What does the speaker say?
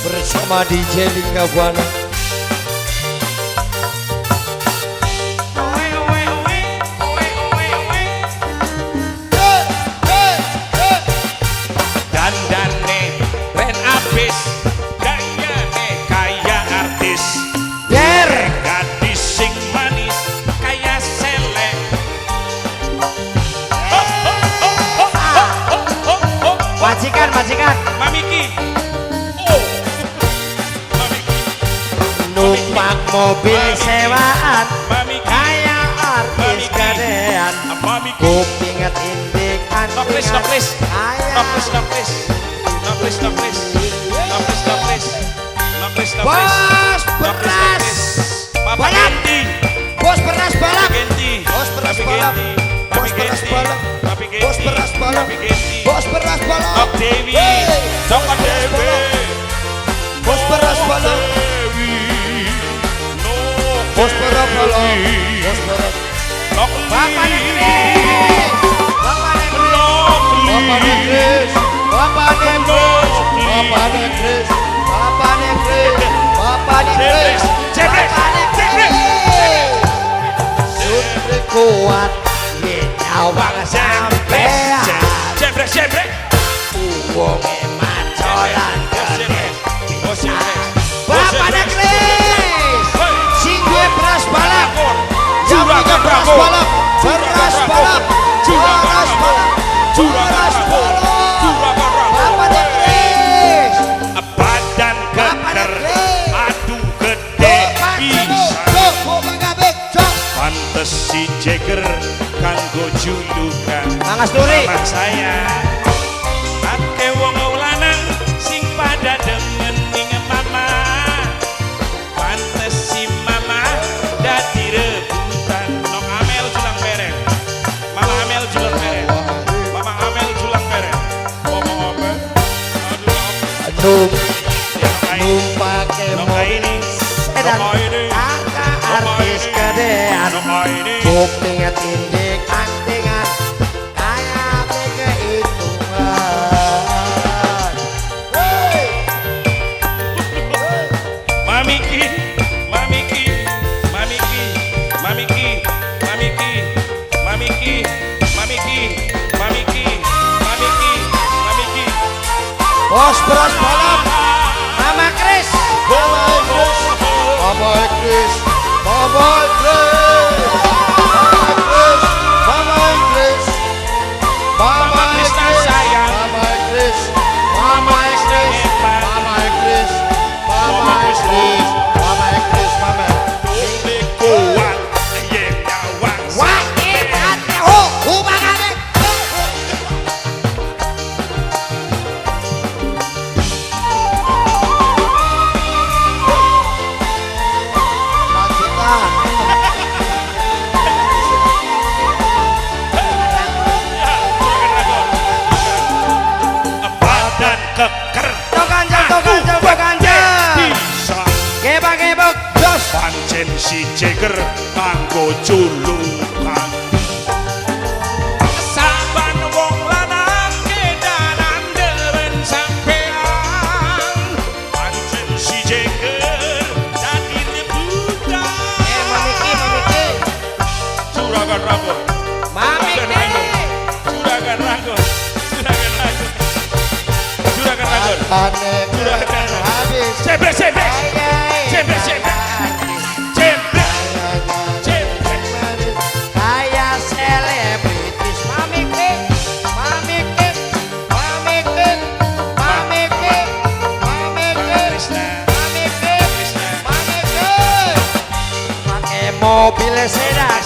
Bersama DJ Lingga Buana. Dandane ren abis, gayane kaya artis. Gadis sing manis kaya sele. Majikan, majikan. Mamiki. Numpak mobil sewaan kayak artis gadean. Kupinget indikan No please, no please. No please, no please. No please, no please. No please, no please. No please, no please. Bos beras balap. Bos beras balap. Bos beras balap. Bos beras balap. Bos beras balap. Bos beras balap. Dok Dewi. Dok Dewi. Bos beras balap. Bos beras balap. Bos beras. Bapak Negris. Bapak Negris. Bapak Negris. Bapak Negris. Bapak Negris. Bapak Negris. Bapak Negris. Sutri kuat nyawang sampean. Jebrek. Uwonge macolan gede. Bapak Negris. Sing duwe beras balap. Juragan beras balap. Beras balap. Beras balap. Beras balap. Bapak Negris. Badan keker, aduh gede bisa. Pantes si Jagger kanggo julukan Mangasturi. Mama saya. Ake wong lanang sing pada demen ning mama. Pantes si mama dadi rebutan. Nong Amel julang pereng. Mama Amel julang pereng. Mama Amel julang pereng. Ngomong apa? Aduh. Numpake mobil sedan kakak artis gedean. Kupinget indik antingan kayak kehitungan. Mamiki. Bos beras balap. Mama Kris. Mama Kris. Mama Kris. Mama Kris. Mama Kris. Mama Kris. Mama Kris. Mama Kris. Mama Kris. Mama Kris. Mama Kris. Mama. Kuat yen nyawang. Wah, ini oh, hubungannya. Badan keker. Tokanjang. Bisa Gebak jos. pancen si Jagger kanggo julukan. Saban wong lanang kedanan demen sampean. Pancen si Jagger dadi rebutan. Mamiki. Juragan rambut. Mamiki. Juragan rambut. Juragan habis. Jebrek. Kayak selebritis. Mamiki. Pakai mobil sedan